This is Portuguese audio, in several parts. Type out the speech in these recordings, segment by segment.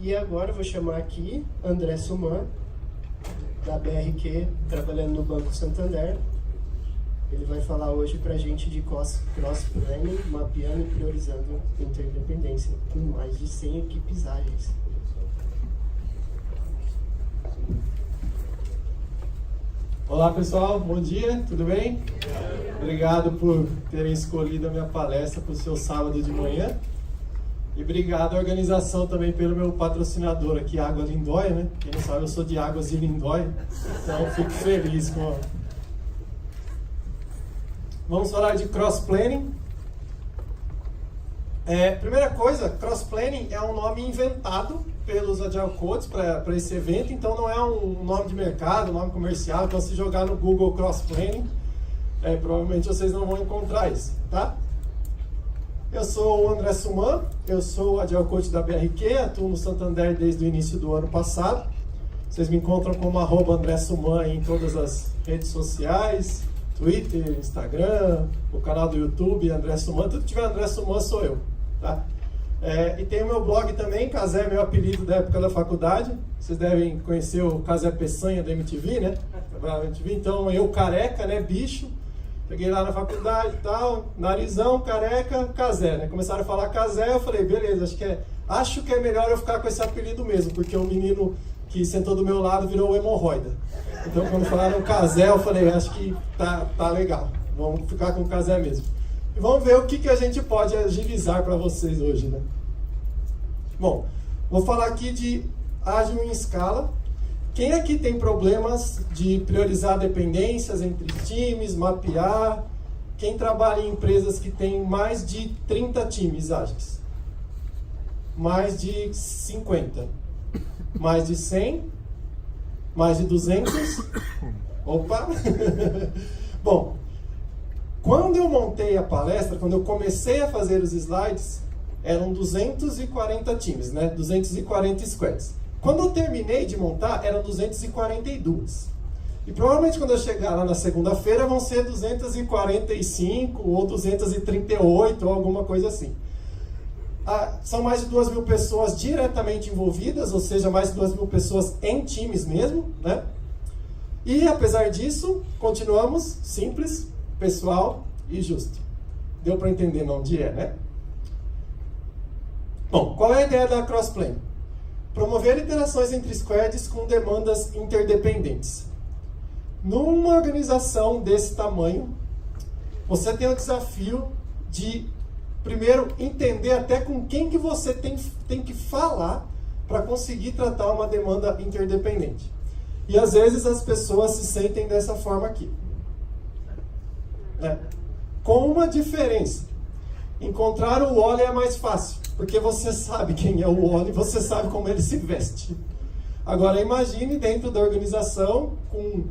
E agora eu vou chamar aqui André Suman, da BRQ, trabalhando no Banco Santander. Ele vai falar hoje pra gente de cross-planning, mapeando e priorizando interdependência, com mais de 100 equipes ágeis. Olá pessoal, bom dia, tudo bem? Obrigado por terem escolhido a minha palestra para o seu sábado de manhã. E obrigado à organização também pelo meu patrocinador aqui, Água Lindóia, né? Quem não sabe, eu sou de Águas de Lindóia, então fico feliz com... Vamos falar de cross-planning. Primeira coisa, cross-planning é um nome inventado pelos Agile Coaches para esse evento, então não é um nome de mercado, um nome comercial. Então se jogar no Google cross-planning, provavelmente vocês não vão encontrar isso, tá? Eu sou o André Suman, eu sou o Agile Coach da BRQ, atuo no Santander desde o início do ano passado. Vocês me encontram como @André Suman em todas as redes sociais, Twitter, Instagram, o canal do YouTube, André Suman. Tudo que tiver André Suman sou eu, tá? E tem o meu blog também, Casé é meu apelido da época da faculdade. Vocês devem conhecer o Casé Peçanha da MTV, né? Da MTV. Então eu careca, né? Bicho. Peguei lá na faculdade e tal, narizão, careca, Casé, né? Começaram a falar Casé, eu falei, beleza, acho que é melhor eu ficar com esse apelido mesmo, porque o menino que sentou do meu lado virou hemorroida. Então quando falaram Casé, eu falei, acho que tá legal, vamos ficar com Casé mesmo. E vamos ver o que a gente pode agilizar para vocês hoje, né? Bom, vou falar aqui de ágil em escala. Quem aqui tem problemas de priorizar dependências entre times, mapear? Quem trabalha em empresas que tem mais de 30 times ágeis? Mais de 50? Mais de 100? Mais de 200? Opa! Bom, quando eu montei a palestra, quando eu comecei a fazer os slides, eram 240 times, né? 240 squads. Quando eu terminei de montar, eram 242. E provavelmente quando eu chegar lá na segunda-feira vão ser 245 ou 238 ou alguma coisa assim. São mais de 2.000 pessoas diretamente envolvidas, ou seja, mais de 2.000 pessoas em times mesmo, né? E apesar disso, continuamos simples, pessoal e justo. Deu para entender onde né? Bom, qual é a ideia da cross-planning? Promover interações entre squads com demandas interdependentes. Numa organização desse tamanho, você tem o desafio de, primeiro, entender até com quem que você tem que falar para conseguir tratar uma demanda interdependente. E às vezes as pessoas se sentem dessa forma aqui. Com uma diferença. Encontrar o Wally é mais fácil, porque você sabe quem é o Wally, você sabe como ele se veste. Agora imagine dentro da organização, com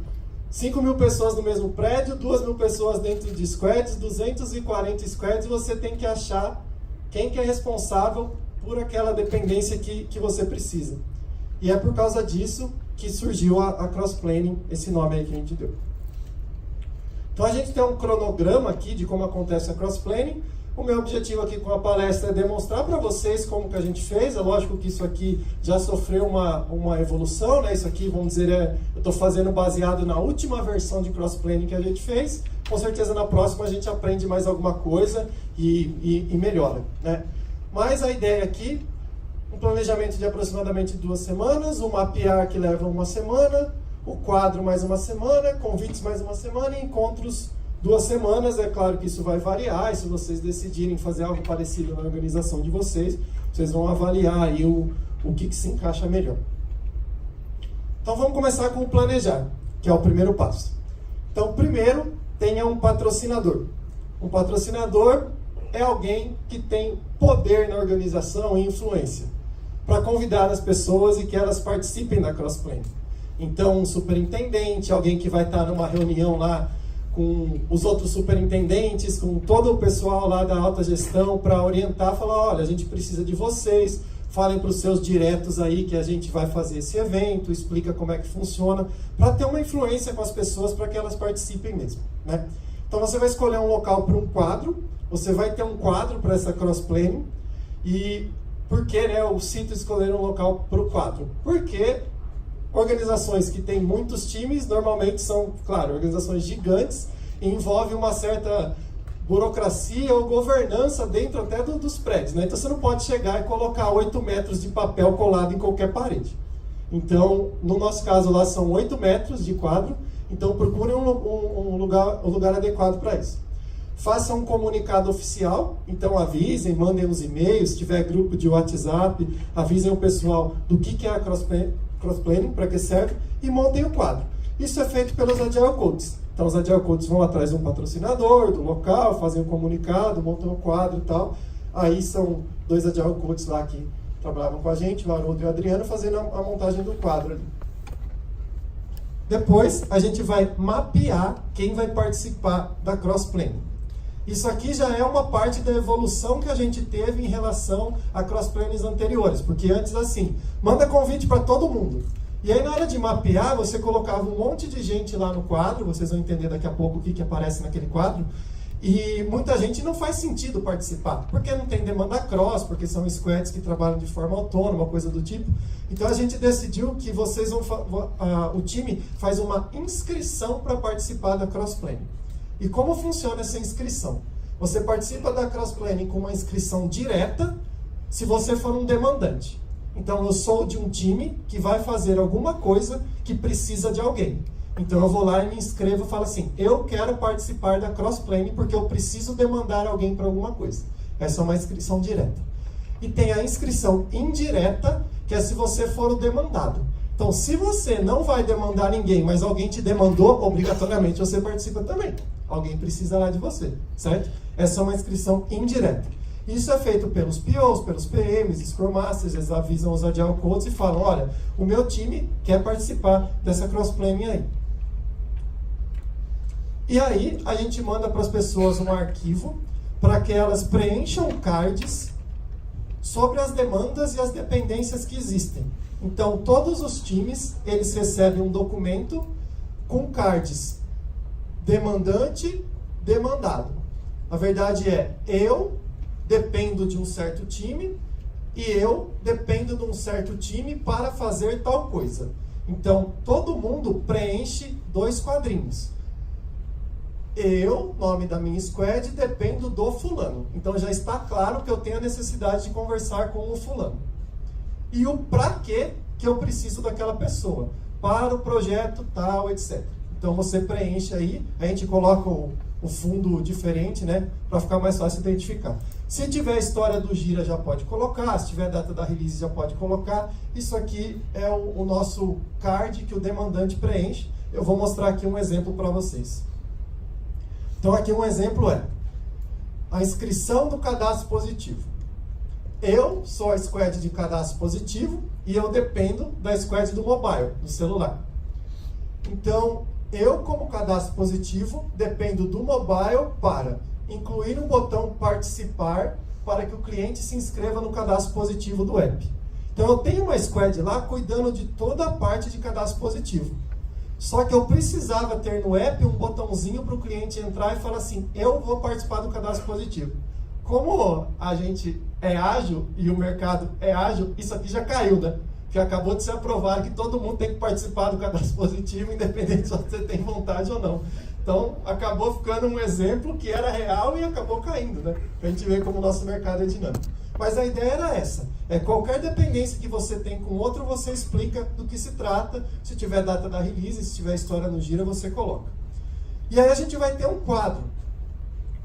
5.000 pessoas no mesmo prédio, 2.000 pessoas dentro de squads, 240 squads, você tem que achar quem que é responsável por aquela dependência que você precisa. E é por causa disso que surgiu a cross-planning, esse nome aí que a gente deu. Então a gente tem um cronograma aqui de como acontece a cross-planning. O meu objetivo aqui com a palestra é demonstrar para vocês como que a gente fez. É lógico que isso aqui já sofreu uma evolução, né? Isso aqui, vamos dizer, eu estou fazendo baseado na última versão de cross-planning que a gente fez. Com certeza na próxima a gente aprende mais alguma coisa e melhora, né? Mas a ideia aqui, um planejamento de aproximadamente 2 semanas, um mapear que leva 1 semana, o quadro mais 1 semana, convites mais 1 semana e encontros 2 semanas. É claro que isso vai variar, e se vocês decidirem fazer algo parecido na organização de vocês, vocês vão avaliar aí o que se encaixa melhor. Então vamos começar com o planejar, que é o primeiro passo. Então primeiro, tenha um patrocinador. Um patrocinador é alguém que tem poder na organização e influência para convidar as pessoas e que elas participem da cross-planning. Então um superintendente, alguém que vai estar numa reunião lá com os outros superintendentes, com todo o pessoal lá da alta gestão para orientar, falar, olha, a gente precisa de vocês, falem para os seus diretos aí que a gente vai fazer esse evento, explica como é que funciona, para ter uma influência com as pessoas para que elas participem mesmo, né? Então você vai escolher um local para um quadro, você vai ter um quadro para essa cross-planning, e Por que, né, o sítio escolher um local para o quadro? Porque organizações que têm muitos times normalmente são, claro, organizações gigantes e envolve uma certa burocracia ou governança dentro até dos prédios, né? Então você não pode chegar e colocar 8 metros de papel colado em qualquer parede. Então, no nosso caso lá são 8 metros de quadro, então procurem um lugar adequado para isso. Façam um comunicado oficial, então avisem, mandem uns e-mails, se tiver grupo de WhatsApp, avisem o pessoal do que é a cross-planning, para que serve, e montem o quadro. Isso é feito pelos Agile Coaches. Então os Agile Coaches vão atrás de um patrocinador, do local, fazem um comunicado, montam o quadro e tal. Aí são 2 Agile Coaches lá que trabalhavam com a gente, o Haroldo e o Adriano, fazendo a montagem do quadro ali. Depois a gente vai mapear quem vai participar da cross-planning. Isso aqui já é uma parte da evolução que a gente teve em relação a cross-plannings anteriores, porque antes assim, manda convite para todo mundo. E aí na hora de mapear, você colocava um monte de gente lá no quadro, vocês vão entender daqui a pouco o que aparece naquele quadro, e muita gente não faz sentido participar, porque não tem demanda cross, porque são squads que trabalham de forma autônoma, coisa do tipo. Então a gente decidiu que vocês o time faz uma inscrição para participar da cross-planning. E como funciona essa inscrição? Você participa da cross-planning com uma inscrição direta, se você for um demandante. Então, eu sou de um time que vai fazer alguma coisa que precisa de alguém. Então, eu vou lá e me inscrevo e falo assim, eu quero participar da cross-planning porque eu preciso demandar alguém para alguma coisa. Essa é uma inscrição direta. E tem a inscrição indireta, que é se você for o demandado. Então, se você não vai demandar ninguém, mas alguém te demandou, obrigatoriamente você participa também. Alguém precisa lá de você, certo? Essa é uma inscrição indireta. Isso é feito pelos POs, pelos PMs, Scrum Masters, eles avisam os Agile Coaches e falam, olha, o meu time quer participar dessa cross-planning aí. E aí, a gente manda para as pessoas um arquivo para que elas preencham cards sobre as demandas e as dependências que existem. Então, todos os times, eles recebem um documento com cards demandante, demandado. A verdade é, eu dependo de um certo time e eu dependo de um certo time para fazer tal coisa. Então, todo mundo preenche 2 quadrinhos. Eu, nome da minha squad, dependo do fulano. Então, já está claro que eu tenho a necessidade de conversar com o fulano. E o para quê que eu preciso daquela pessoa. Para o projeto tal, etc. Então, você preenche aí, a gente coloca o fundo diferente, né, para ficar mais fácil identificar. Se tiver a história do Gira, já pode colocar. Se tiver a data da release, já pode colocar. Isso aqui é o nosso card que o demandante preenche. Eu vou mostrar aqui um exemplo para vocês. Então, aqui um exemplo é a inscrição do cadastro positivo. Eu sou a squad de cadastro positivo e eu dependo da squad do mobile, do celular. Então, eu, como cadastro positivo, dependo do mobile para incluir um botão participar para que o cliente se inscreva no cadastro positivo do app. Então, eu tenho uma squad lá cuidando de toda a parte de cadastro positivo. Só que eu precisava ter no app um botãozinho para o cliente entrar e falar assim, eu vou participar do cadastro positivo. Como a gente é ágil e o mercado é ágil, isso aqui já caiu, né? Que acabou de ser aprovado que todo mundo tem que participar do cadastro positivo, independente se você tem vontade ou não. Então, acabou ficando um exemplo que era real e acabou caindo, né? Pra gente ver como o nosso mercado é dinâmico. Mas a ideia era essa. Qualquer dependência que você tem com outro, você explica do que se trata. Se tiver data da release, se tiver história no Gira, você coloca. E aí a gente vai ter um quadro.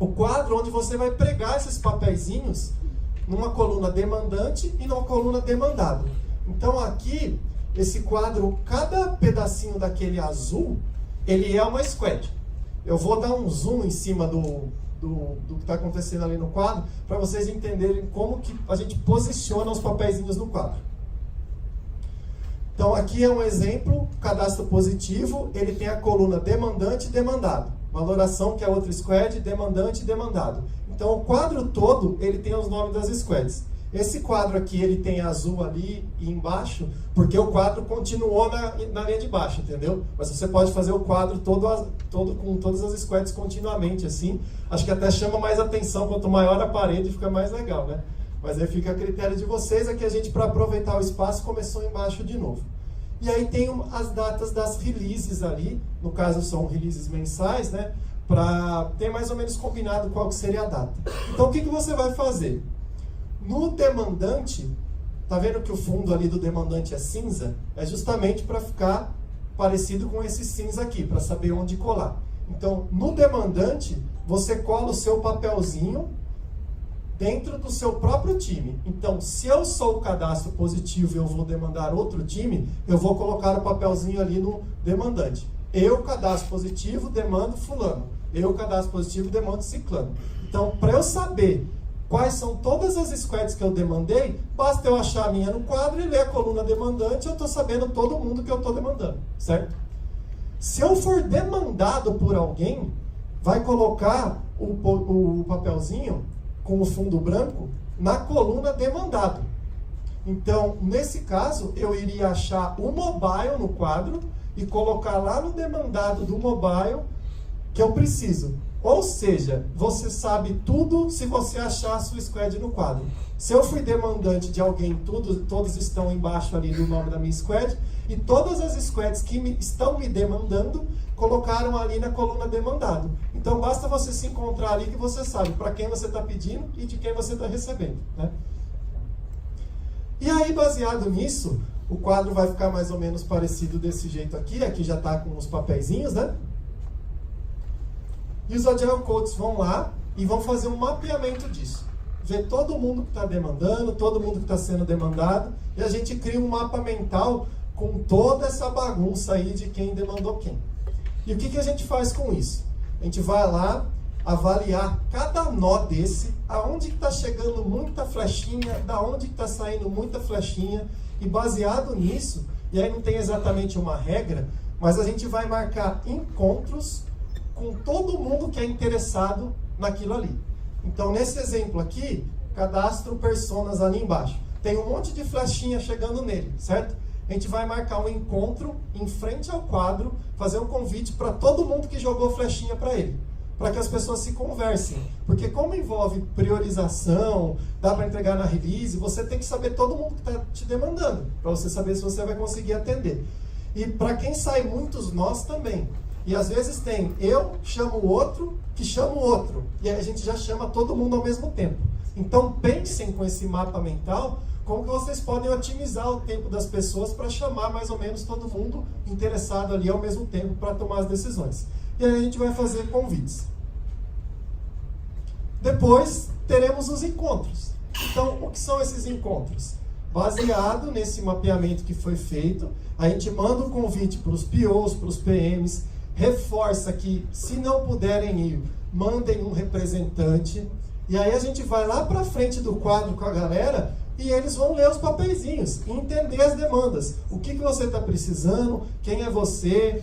O quadro onde você vai pregar esses papeizinhos numa coluna demandante e numa coluna demandado. Então aqui, esse quadro, cada pedacinho daquele azul, ele é uma squad. Eu vou dar um zoom em cima do que está acontecendo ali no quadro, para vocês entenderem como que a gente posiciona os papeizinhos no quadro. Então aqui é um exemplo, cadastro positivo, ele tem a coluna demandante e demandado. Valoração, que é outra squad, demandante e demandado. Então o quadro todo, ele tem os nomes das squads. Esse quadro aqui, ele tem azul ali e embaixo, porque o quadro continuou na linha de baixo, entendeu? Mas você pode fazer o quadro todo com todas as squads continuamente, assim. Acho que até chama mais atenção, quanto maior a parede, fica mais legal, né? Mas aí fica a critério de vocês. Aqui a gente, para aproveitar o espaço, começou embaixo de novo. E aí tem as datas das releases ali, no caso são releases mensais, né? Para ter mais ou menos combinado qual que seria a data. Então o que você vai fazer? No demandante, tá vendo que o fundo ali do demandante é cinza? É justamente para ficar parecido com esse cinza aqui, para saber onde colar. Então, no demandante, você cola o seu papelzinho dentro do seu próprio time. Então, se eu sou o cadastro positivo e eu vou demandar outro time, eu vou colocar o papelzinho ali no demandante. Eu, cadastro positivo, demando fulano. Eu, cadastro positivo, demando ciclano. Então, para eu saber quais são todas as squads que eu demandei, basta eu achar a minha no quadro e ler a coluna demandante, eu estou sabendo todo mundo que eu estou demandando, certo? Se eu for demandado por alguém, vai colocar o papelzinho com o fundo branco na coluna demandado. Então, nesse caso, eu iria achar o mobile no quadro e colocar lá no demandado do mobile que eu preciso. Ou seja, você sabe tudo se você achar a sua squad no quadro. Se eu fui demandante de alguém, todos estão embaixo ali do nome da minha squad, e todas as squads que estão me demandando, colocaram ali na coluna demandado. Então basta você se encontrar ali que você sabe para quem você está pedindo e de quem você está recebendo, né? E aí, baseado nisso, o quadro vai ficar mais ou menos parecido desse jeito aqui. Aqui já está com os papeizinhos, né? E os Agile Coaches vão lá e vão fazer um mapeamento disso. Ver todo mundo que está demandando, todo mundo que está sendo demandado, e a gente cria um mapa mental com toda essa bagunça aí de quem demandou quem. E o que a gente faz com isso? A gente vai lá avaliar cada nó desse, aonde que está chegando muita flechinha, da onde que está saindo muita flechinha, e baseado nisso, e aí não tem exatamente uma regra, mas a gente vai marcar encontros com todo mundo que é interessado naquilo ali. Então, nesse exemplo aqui, cadastro personas ali embaixo. Tem um monte de flechinha chegando nele, certo? A gente vai marcar um encontro em frente ao quadro, fazer um convite para todo mundo que jogou flechinha para ele, para que as pessoas se conversem. Porque como envolve priorização, dá para entregar na release, você tem que saber todo mundo que está te demandando, para você saber se você vai conseguir atender. E para quem sai muitos nós também. E às vezes tem eu chamo o outro, que chama o outro. E aí a gente já chama todo mundo ao mesmo tempo. Então pensem com esse mapa mental como que vocês podem otimizar o tempo das pessoas para chamar mais ou menos todo mundo interessado ali ao mesmo tempo para tomar as decisões. E aí a gente vai fazer convites. Depois teremos os encontros. Então, o que são esses encontros? Baseado nesse mapeamento que foi feito, a gente manda um convite para os POs, para os PMs, reforça que, se não puderem ir, mandem um representante, e aí a gente vai lá para frente do quadro com a galera e eles vão ler os papeizinhos e entender as demandas. O que você está precisando, quem é você,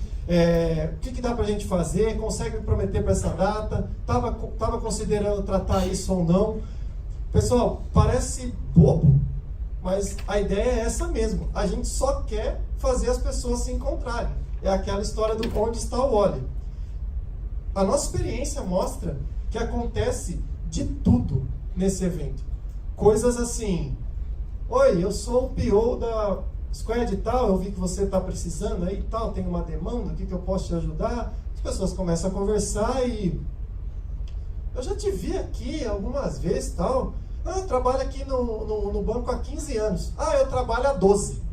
o que dá para a gente fazer, consegue me prometer para essa data, estava considerando tratar isso ou não. Pessoal, parece bobo, mas a ideia é essa mesmo. A gente só quer fazer as pessoas se encontrarem. É aquela história do onde está o óleo. A nossa experiência mostra que acontece de tudo nesse evento. Coisas assim: oi, eu sou o PO da squad e tal, eu vi que você está precisando aí e tal, tem uma demanda, o que eu posso te ajudar? As pessoas começam a conversar e... eu já te vi aqui algumas vezes e tal. Ah, eu trabalho aqui no banco há 15 anos. Ah, eu trabalho há 12.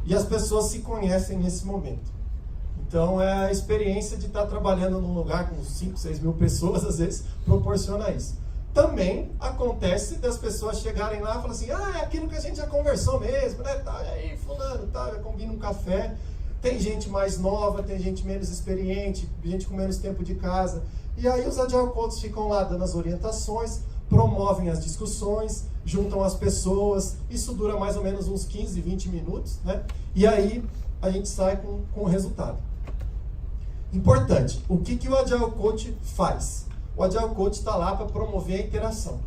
E as pessoas se conhecem nesse momento. Então, é a experiência de estar trabalhando num lugar com 5, 6 mil pessoas, às vezes, proporciona isso. Também acontece das pessoas chegarem lá e falarem assim: ah, é aquilo que a gente já conversou mesmo, né? Tá, e aí, fulano, tá, combina um café. Tem gente mais nova, tem gente menos experiente, gente com menos tempo de casa. E aí os Agile Coaches ficam lá dando as orientações, promovem as discussões, juntam as pessoas. Isso dura mais ou menos uns 15, 20 minutos, né? E aí a gente sai com o resultado. Importante, o que o Agile Coach faz? O Agile Coach está lá para promover a interação,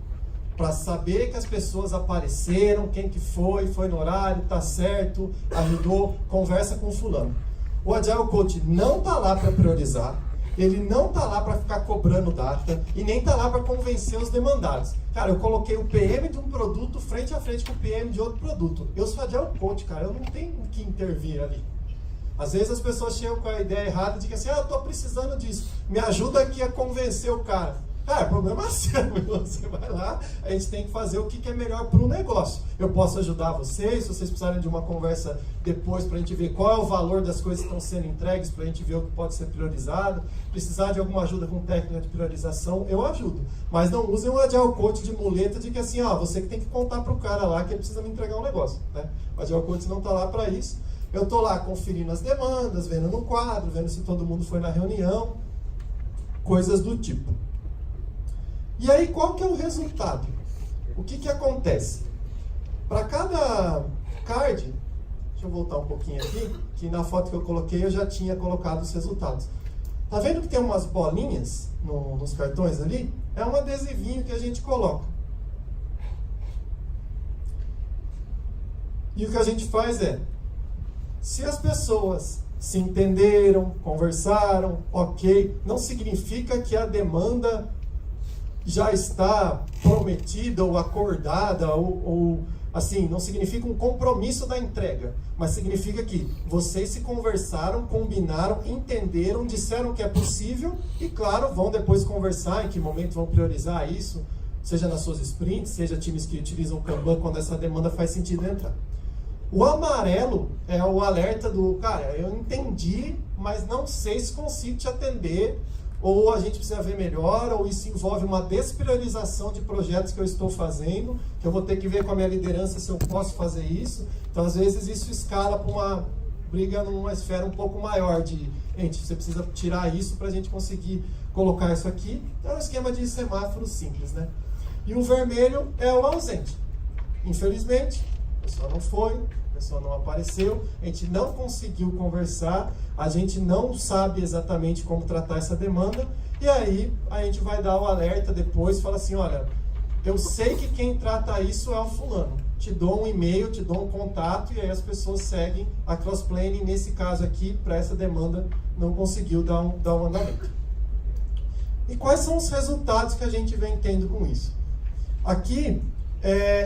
para saber que as pessoas apareceram, quem que foi no horário, tá certo, ajudou, conversa com o fulano. O Agile Coach não está lá para priorizar, ele não está lá para ficar cobrando data e nem está lá para convencer os demandados. Cara, eu coloquei o PM de um produto frente a frente com o PM de outro produto. Eu sou agile coach, cara, eu não tenho o que intervir ali. Às vezes as pessoas chegam com a ideia errada de que assim, eu estou precisando disso, me ajuda aqui a convencer o cara. Cara, problema seu, você vai lá, a gente tem que fazer o que é melhor para o negócio. Eu posso ajudar vocês, se vocês precisarem de uma conversa depois para a gente ver qual é o valor das coisas que estão sendo entregues, para a gente ver o que pode ser priorizado. Precisar de alguma ajuda com técnica de priorização, eu ajudo. Mas não usem um Agile Coach de muleta de que assim, você que tem que contar para o cara lá que ele precisa me entregar um negócio. Né? O Agile Coach não está lá para isso. Eu estou lá conferindo as demandas, vendo no quadro, vendo se todo mundo foi na reunião, coisas do tipo. E aí, qual que é o resultado? O que acontece? Para cada card, deixa eu voltar um pouquinho aqui, que na foto que eu coloquei eu já tinha colocado os resultados. Tá vendo que tem umas bolinhas nos cartões ali? É um adesivinho que a gente coloca. E o que a gente faz é, se as pessoas se entenderam, conversaram, ok, não significa que a demanda já está prometida ou acordada, ou assim, não significa um compromisso da entrega, mas significa que vocês se conversaram, combinaram, entenderam, disseram que é possível e, claro, vão depois conversar em que momento vão priorizar isso, seja nas suas sprints, seja times que utilizam o Kanban quando essa demanda faz sentido entrar. O amarelo é o alerta do, cara, eu entendi, mas não sei se consigo te atender, ou a gente precisa ver melhor, ou isso envolve uma despriorização de projetos que eu estou fazendo, que eu vou ter que ver com a minha liderança se eu posso fazer isso. Então, às vezes, isso escala para uma briga numa esfera um pouco maior de, gente, você precisa tirar isso para a gente conseguir colocar isso aqui. Então, é um esquema de semáforo simples, né? E o vermelho é o ausente. Infelizmente, a pessoa não foi, a pessoa não apareceu, a gente não conseguiu conversar, a gente não sabe exatamente como tratar essa demanda, e aí a gente vai dar o alerta depois, fala assim, olha, eu sei que quem trata isso é o fulano, te dou um e-mail, te dou um contato, e aí as pessoas seguem a cross-planning, nesse caso aqui, para essa demanda, não conseguiu dar um andamento. E quais são os resultados que a gente vem tendo com isso? Aqui,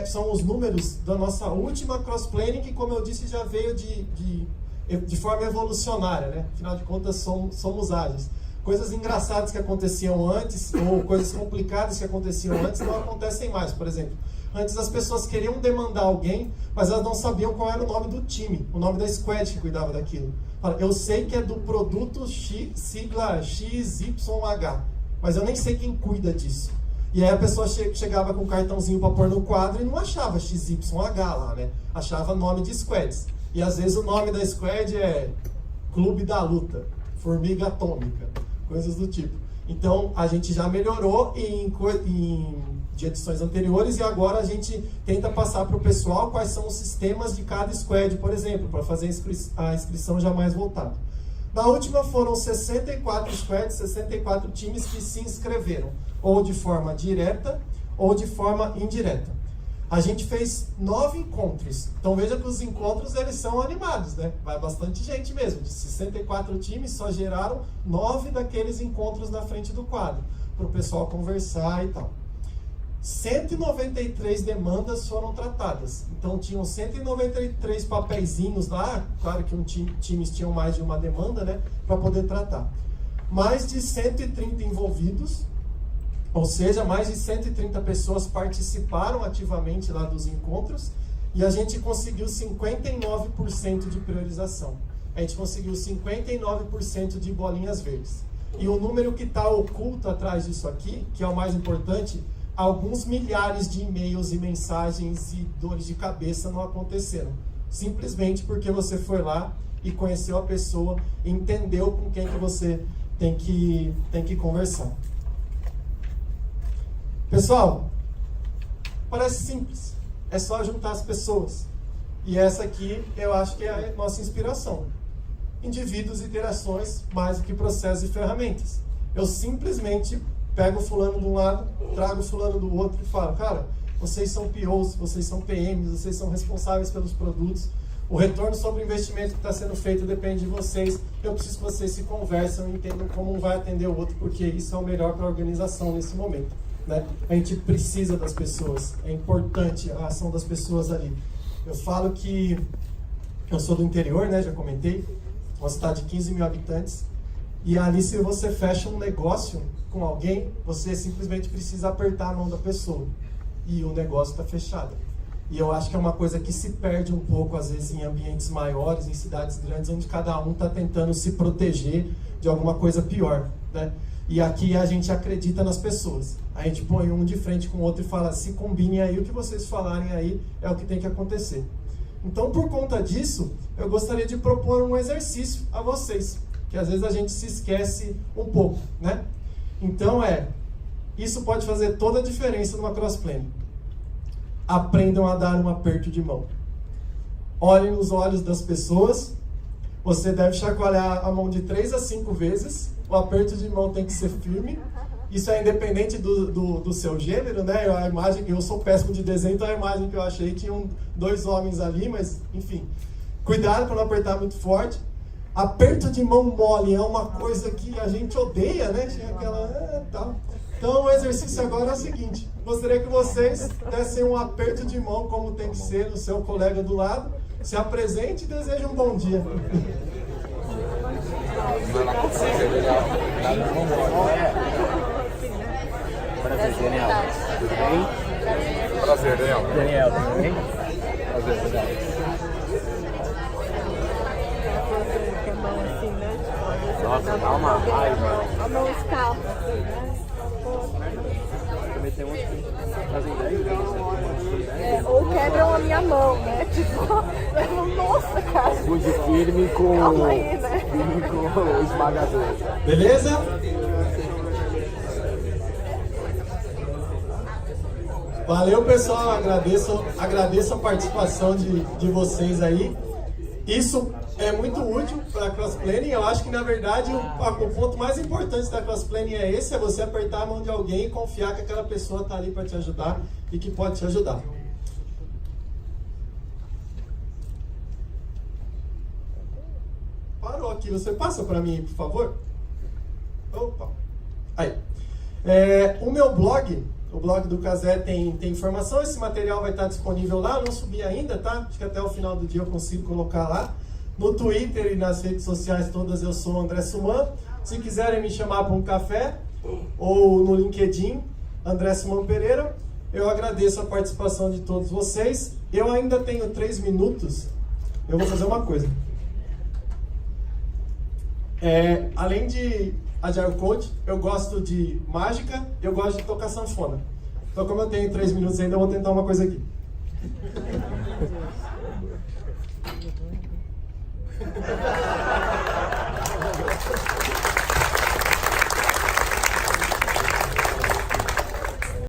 são os números da nossa última cross-planning, que, como eu disse, já veio de forma evolucionária, né? Afinal de contas, somos ágeis. Coisas engraçadas que aconteciam antes, ou coisas complicadas que aconteciam antes, não acontecem mais. Por exemplo, antes as pessoas queriam demandar alguém, mas elas não sabiam qual era o nome do time, o nome da squad que cuidava daquilo. Eu sei que é do produto X, sigla XYH, mas eu nem sei quem cuida disso. E aí a pessoa chegava com um cartãozinho para pôr no quadro e não achava XYH lá, né? Achava nome de squads. E às vezes o nome da squad é Clube da Luta, Formiga Atômica, coisas do tipo. Então a gente já melhorou de edições anteriores e agora a gente tenta passar para o pessoal quais são os sistemas de cada squad, por exemplo, para fazer a inscrição já mais voltada. Na última foram 64 squads, 64 times que se inscreveram, ou de forma direta ou de forma indireta. A gente fez 9 encontros, então veja que os encontros eles são animados, né? Vai bastante gente mesmo, de 64 times só geraram 9 daqueles encontros na frente do quadro, para o pessoal conversar e tal. 193 demandas foram tratadas, então tinham 193 papeizinhos lá, claro que times tinham mais de uma demanda, né, para poder tratar. Mais de 130 envolvidos, ou seja, mais de 130 pessoas participaram ativamente lá dos encontros, e a gente conseguiu 59% de priorização. A gente conseguiu 59% de bolinhas verdes. E o número que está oculto atrás disso aqui, que é o mais importante, alguns milhares de e-mails e mensagens e dores de cabeça não aconteceram. Simplesmente porque você foi lá e conheceu a pessoa, entendeu com quem que você tem que conversar. Pessoal, parece simples. É só juntar as pessoas. E essa aqui eu acho que é a nossa inspiração. Indivíduos e interações mais do que processos e ferramentas. Eu simplesmente pego o fulano de um lado, trago o fulano do outro e falo, cara, vocês são POs, vocês são PMs, vocês são responsáveis pelos produtos, O retorno sobre o investimento que está sendo feito depende de vocês. Eu preciso que vocês se conversem e entendam como um vai atender o outro, porque isso é o melhor para a organização nesse momento, né? A gente precisa das pessoas, é importante a ação das pessoas ali. Eu falo que eu sou do interior, né? Já comentei, uma cidade de 15 mil habitantes, e ali se você fecha um negócio com alguém, você simplesmente precisa apertar a mão da pessoa, e o negócio está fechado. E eu acho que é uma coisa que se perde um pouco, às vezes, em ambientes maiores, em cidades grandes, onde cada um está tentando se proteger de alguma coisa pior, né? E aqui a gente acredita nas pessoas. A gente põe um de frente com o outro e fala, se combinem aí, o que vocês falarem aí é o que tem que acontecer. Então, por conta disso, eu gostaria de propor um exercício a vocês, que às vezes a gente se esquece um pouco, né? Então isso pode fazer toda a diferença numa cross-planning. Aprendam a dar um aperto de mão. Olhem nos olhos das pessoas. Você deve chacoalhar a mão de 3 a 5 vezes. O aperto de mão tem que ser firme. Isso é independente do seu gênero, né? A imagem, eu sou péssimo de desenho, então a imagem que eu achei tinham 2 homens ali, mas enfim. Cuidado para não apertar muito forte. Aperto de mão mole é uma coisa que a gente odeia, né? Tinha aquela... tal. Então o exercício agora é o seguinte. Gostaria que vocês dessem um aperto de mão, como tem que ser, no seu colega do lado. Se apresente e deseje um bom dia. Prazer, Daniel. Tudo bem? Prazer, Daniel. Daniel, tudo bem? Prazer, Daniel. Nossa, dá uma raiva. A mão escapa, assim, né? Também tem uns que fazem 10 vezes. Ou quebram a minha mão, né? Tipo, nossa, cara. Alguns de firme com... Calma aí, né? Firme com o esmagador. Beleza? Valeu, pessoal. Agradeço a participação de vocês aí. Isso é muito útil para a cross-planning. Eu acho que, na verdade, o ponto mais importante da cross-planning é esse, é você apertar a mão de alguém e confiar que aquela pessoa está ali para te ajudar e que pode te ajudar. Parou aqui. Você passa para mim, por favor? Opa. Aí. O meu blog, o blog do Cazé tem informação. Esse material vai estar disponível lá. Eu não subi ainda, tá? Acho que até o final do dia eu consigo colocar lá. No Twitter e nas redes sociais todas eu sou André Suman. Se quiserem me chamar para um café, ou no LinkedIn, André Suman Pereira. Eu agradeço a participação de todos vocês. Eu ainda tenho 3 minutos. Eu vou fazer uma coisa. Além de Agile Coach, eu gosto de mágica, eu gosto de tocar sanfona. Então, como eu tenho 3 minutos ainda, eu vou tentar uma coisa aqui.